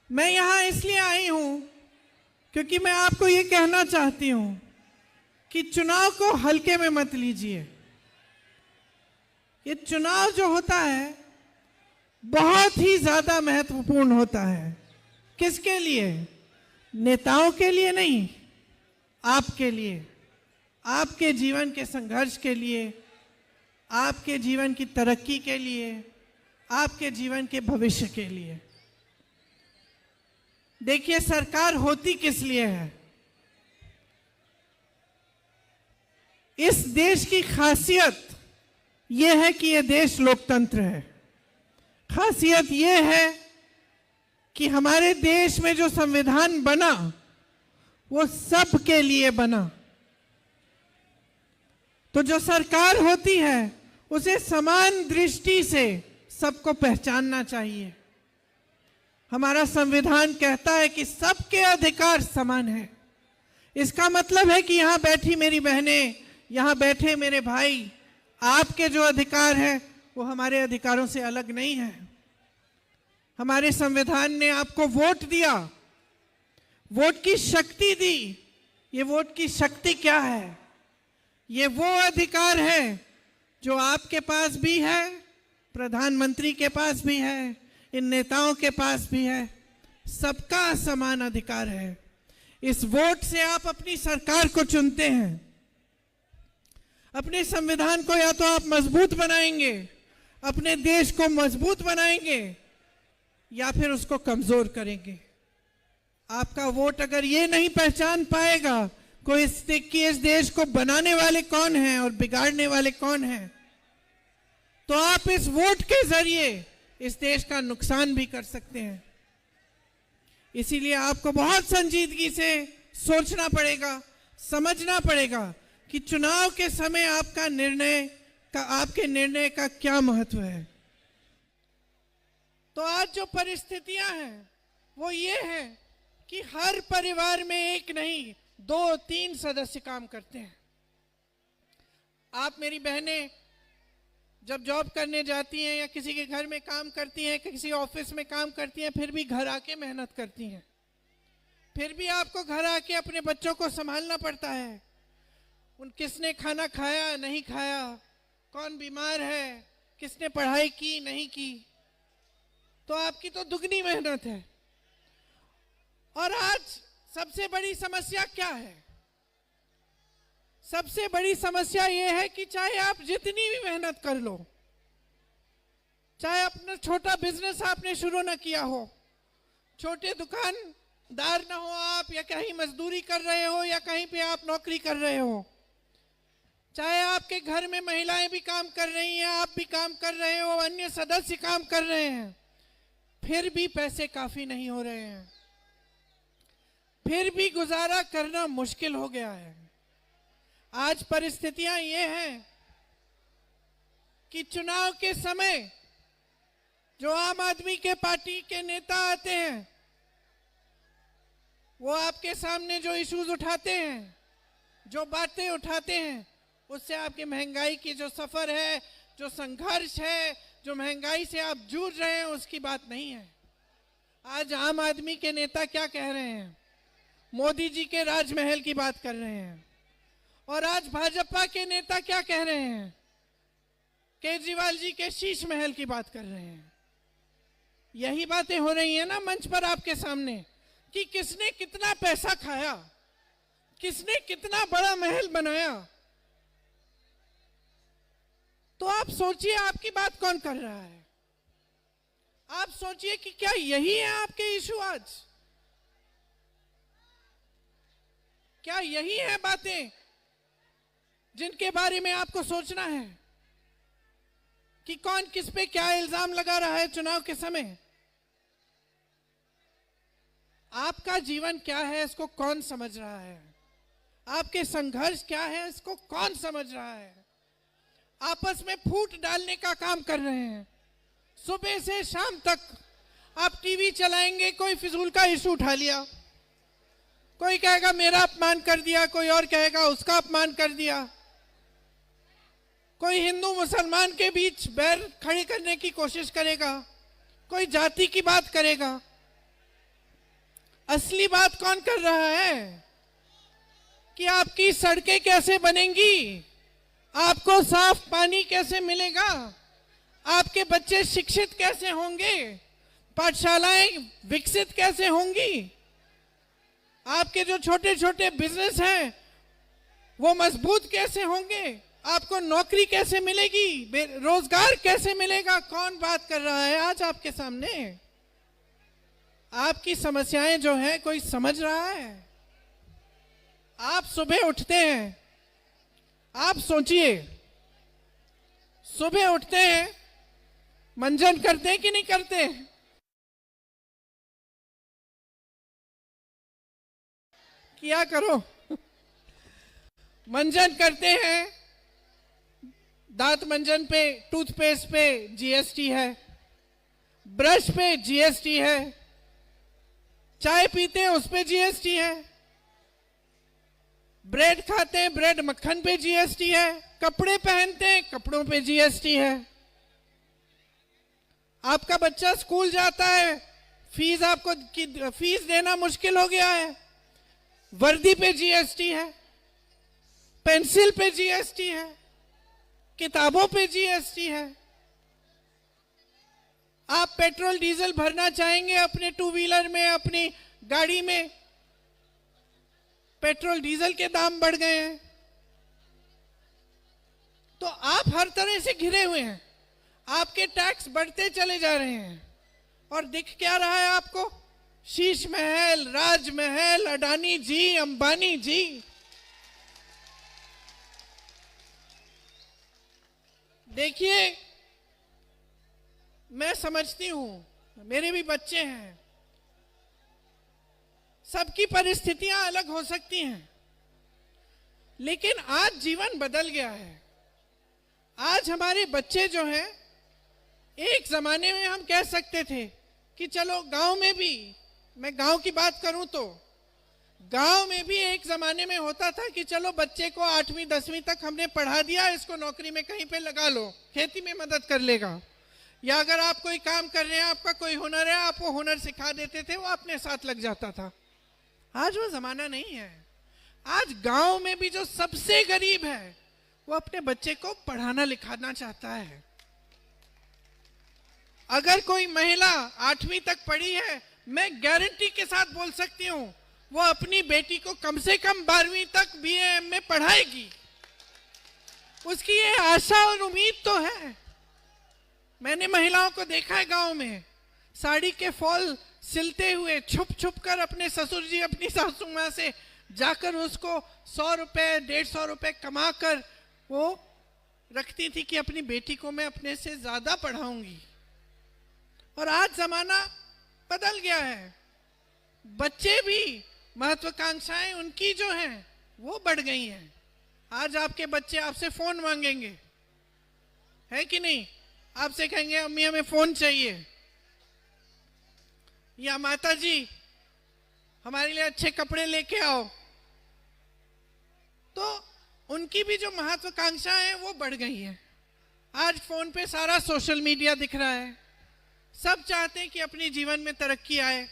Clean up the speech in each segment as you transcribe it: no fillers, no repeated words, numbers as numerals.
मैं यहाँ इसलिए आई हूँ क्योंकि मैं आपको ये कहना चाहती हूँ कि चुनाव को हल्के में मत लीजिए। ये चुनाव जो होता है बहुत ही ज्यादा महत्वपूर्ण होता है। किसके लिए? नेताओं के लिए नहीं, आपके लिए, आपके जीवन के संघर्ष के लिए, आपके जीवन की तरक्की के लिए, आपके जीवन के भविष्य के लिए। देखिए, सरकार होती किस लिए है? इस देश की खासियत यह है कि यह देश लोकतंत्र है। खासियत यह है कि हमारे देश में जो संविधान बना वो सबके लिए बना। तो जो सरकार होती है उसे समान दृष्टि से सबको पहचानना चाहिए। हमारा संविधान कहता है कि सबके अधिकार समान हैं। इसका मतलब है कि यहाँ बैठी मेरी बहनें, यहाँ बैठे मेरे भाई, आपके जो अधिकार हैं वो हमारे अधिकारों से अलग नहीं है। हमारे संविधान ने आपको वोट दिया, वोट की शक्ति दी। ये वोट की शक्ति क्या है? ये वो अधिकार है जो आपके पास भी है, प्रधानमंत्री के पास भी है, इन नेताओं के पास भी है। सबका समान अधिकार है। इस वोट से आप अपनी सरकार को चुनते हैं। अपने संविधान को या तो आप मजबूत बनाएंगे, अपने देश को मजबूत बनाएंगे, या फिर उसको कमजोर करेंगे। आपका वोट अगर ये नहीं पहचान पाएगा कोई इस देश को बनाने वाले कौन हैं और बिगाड़ने वाले कौन हैं, तो आप इस वोट के जरिए इस देश का नुकसान भी कर सकते हैं। इसीलिए आपको बहुत संजीदगी से सोचना पड़ेगा, समझना पड़ेगा कि चुनाव के समय आपके निर्णय का क्या महत्व है। तो आज जो परिस्थितियां हैं वो ये है कि हर परिवार में एक नहीं 2-3 सदस्य काम करते हैं। आप मेरी बहनें जब जॉब करने जाती हैं या किसी के घर में काम करती हैं, किसी ऑफिस में काम करती हैं, फिर भी घर आके मेहनत करती हैं। फिर भी आपको घर आके अपने बच्चों को संभालना पड़ता है। किसने खाना खाया नहीं खाया, कौन बीमार है, किसने पढ़ाई की नहीं की, तो आपकी तो दुगनी मेहनत है। और आज सबसे बड़ी समस्या क्या है? सबसे बड़ी समस्या यह है कि चाहे आप जितनी भी मेहनत कर लो, चाहे अपना छोटा बिजनेस आपने शुरू ना किया हो, छोटे दुकानदार ना हो आप, या कहीं मजदूरी कर रहे हो या कहीं पे आप नौकरी कर रहे हो, चाहे आपके घर में महिलाएं भी काम कर रही हैं, आप भी काम कर रहे हो, अन्य सदस्य काम कर रहे हैं, फिर भी पैसे काफी नहीं हो रहे हैं। फिर भी गुजारा करना मुश्किल हो गया है। आज परिस्थितियां ये हैं कि चुनाव के समय जो आम आदमी के पार्टी के नेता आते हैं वो आपके सामने जो इश्यूज उठाते हैं, जो बातें उठाते हैं, उससे आपकी महंगाई की जो सफर है, जो संघर्ष है, जो महंगाई से आप जूझ रहे हैं, उसकी बात नहीं है। आज आम आदमी के नेता क्या कह रहे हैं? मोदी जी के राजमहल की बात कर रहे हैं। और आज भाजपा के नेता क्या कह रहे हैं? केजरीवाल जी के शीश महल की बात कर रहे हैं। यही बातें हो रही हैं ना मंच पर आपके सामने कि किसने कितना पैसा खाया, किसने कितना बड़ा महल बनाया। तो आप सोचिए आपकी बात कौन कर रहा है? आप सोचिए कि क्या यही है आपके इशू आज? क्या यही है बातें जिनके बारे में आपको सोचना है कि कौन किस पे क्या इल्जाम लगा रहा है चुनाव के समय? आपका जीवन क्या है इसको कौन समझ रहा है? आपके संघर्ष क्या है इसको कौन समझ रहा है? आपस में फूट डालने का काम कर रहे हैं। सुबह से शाम तक आप टीवी चलाएंगे, कोई फिजूल का इशू उठा लिया, कोई कहेगा मेरा अपमान कर दिया, कोई और कहेगा उसका अपमान कर दिया, कोई हिंदू मुसलमान के बीच बैर खड़ी करने की कोशिश करेगा, कोई जाति की बात करेगा। असली बात कौन कर रहा है कि आपकी सड़कें कैसे बनेंगी, आपको साफ पानी कैसे मिलेगा, आपके बच्चे शिक्षित कैसे होंगे, पाठशालाएं विकसित कैसे होंगी, आपके जो छोटे छोटे बिजनेस हैं वो मजबूत कैसे होंगे, आपको नौकरी कैसे मिलेगी, रोजगार कैसे मिलेगा, कौन बात कर रहा है आज आपके सामने? आपकी समस्याएं जो है कोई समझ रहा है? आप सुबह उठते हैं, आप सोचिए, सुबह उठते हैं, मंजन करते हैं कि नहीं करते? किया करो। मंजन करते हैं, दांत मंजन पे, टूथपेस्ट पे जीएसटी है, ब्रश पे जीएसटी है, चाय पीते हैं उस पे जीएसटी है, ब्रेड खाते हैं ब्रेड मक्खन पे जीएसटी है, कपड़े पहनते हैं कपड़ों पे जीएसटी है। आपका बच्चा स्कूल जाता है, फीस आपको फीस देना मुश्किल हो गया है, वर्दी पे जीएसटी है, पेंसिल पे जीएसटी है, किताबों पे जीएसटी है। आप पेट्रोल डीजल भरना चाहेंगे अपने टू व्हीलर में, अपनी गाड़ी में, पेट्रोल डीजल के दाम बढ़ गए हैं। तो आप हर तरह से घिरे हुए हैं, आपके टैक्स बढ़ते चले जा रहे हैं और दिख क्या रहा है आपको? शीश महल, राजमहल, अडानी जी, अंबानी जी। देखिए, मैं समझती हूं, मेरे भी बच्चे हैं, सबकी परिस्थितियां अलग हो सकती हैं, लेकिन आज जीवन बदल गया है। आज हमारे बच्चे जो हैं, एक जमाने में हम कह सकते थे कि चलो गांव में भी, मैं गांव की बात करूं तो गांव में भी एक जमाने में होता था कि चलो बच्चे को 8वीं 10वीं तक हमने पढ़ा दिया, इसको नौकरी में कहीं पे लगा लो, खेती में मदद कर लेगा, या अगर आप कोई काम कर रहे हैं, आपका कोई हुनर है, आप वो हुनर सिखा देते थे, वो अपने साथ लग जाता था। आज वो जमाना नहीं है। आज गांव में भी जो सबसे गरीब है वो अपने बच्चे को पढ़ाना लिखाना चाहता है। अगर कोई महिला 8वीं तक पढ़ी है, मैं गारंटी के साथ बोल सकती हूं वो अपनी बेटी को कम से कम 12वीं तक बीए में पढ़ाएगी। उसकी ये आशा और उम्मीद तो है। मैंने महिलाओं को देखा है गांव में, साड़ी के फॉल सिलते हुए छुप छुप कर अपने ससुर जी, अपनी सासू माँ से जाकर उसको 100 रुपए 150 रुपए कमा कर वो रखती थी कि अपनी बेटी को मैं अपने से ज्यादा पढ़ाऊंगी। और आज जमाना बदल गया है, बच्चे भी, महत्वाकांक्षाएं उनकी जो हैं वो बढ़ गई हैं। आज आपके बच्चे आपसे फोन मांगेंगे, है कि नहीं? आपसे कहेंगे अम्मी हमें फोन चाहिए, या माता जी हमारे लिए अच्छे कपड़े लेके आओ। तो उनकी भी जो महत्वाकांक्षा है वो बढ़ गई है। आज फोन पे सारा सोशल मीडिया दिख रहा है, सब चाहते हैं कि अपने जीवन में तरक्की आए।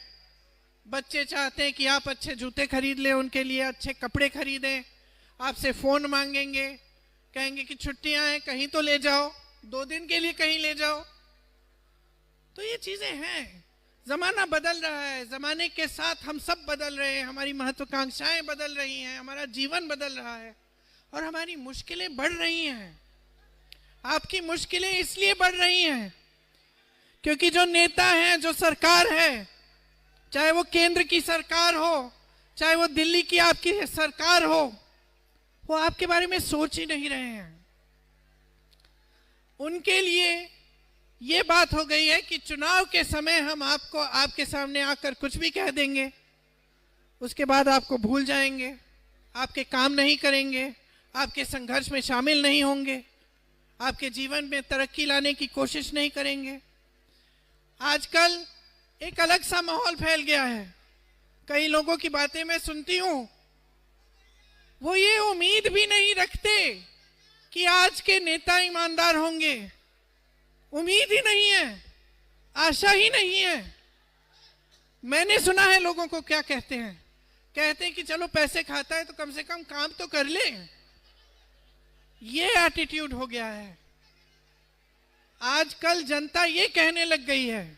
बच्चे चाहते हैं कि आप अच्छे जूते खरीद लें, उनके लिए अच्छे कपड़े खरीदें, आपसे फोन मांगेंगे, कहेंगे कि छुट्टियां हैं कहीं तो ले जाओ, 2 दिन के लिए कहीं ले जाओ। तो ये चीजें हैं, जमाना बदल रहा है, जमाने के साथ हम सब बदल रहे हैं, हमारी महत्वाकांक्षाएं बदल रही हैं, हमारा जीवन बदल रहा है और हमारी मुश्किलें बढ़ रही हैं। आपकी मुश्किलें इसलिए बढ़ रही हैं क्योंकि जो नेता हैं, जो सरकार है, चाहे वो केंद्र की सरकार हो, चाहे वो दिल्ली की आपकी सरकार हो, वो आपके बारे में सोच ही नहीं रहे हैं। उनके लिए ये बात हो गई है कि चुनाव के समय हम आपको, आपके सामने आकर कुछ भी कह देंगे, उसके बाद आपको भूल जाएंगे, आपके काम नहीं करेंगे, आपके संघर्ष में शामिल नहीं होंगे, आपके जीवन में तरक्की लाने की कोशिश नहीं करेंगे। आजकल एक अलग सा माहौल फैल गया है। कई लोगों की बातें मैं सुनती हूं, वो ये उम्मीद भी नहीं रखते कि आज के नेता ईमानदार होंगे। उम्मीद ही नहीं है, आशा ही नहीं है। मैंने सुना है लोगों को क्या कहते हैं, कहते हैं कि चलो पैसे खाता है तो कम से कम काम तो कर ले। ये एटीट्यूड हो गया है। आजकल जनता ये कहने लग गई है,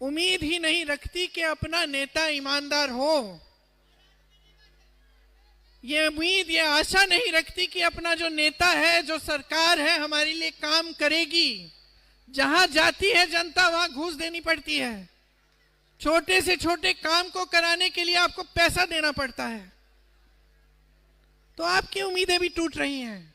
उम्मीद ही नहीं रखती कि अपना नेता ईमानदार हो। ये उम्मीद, ये आशा नहीं रखती कि अपना जो नेता है, जो सरकार है, हमारे लिए काम करेगी। जहां जाती है जनता वहां घूस देनी पड़ती है। छोटे से छोटे काम को कराने के लिए आपको पैसा देना पड़ता है। तो आपकी उम्मीदें भी टूट रही हैं।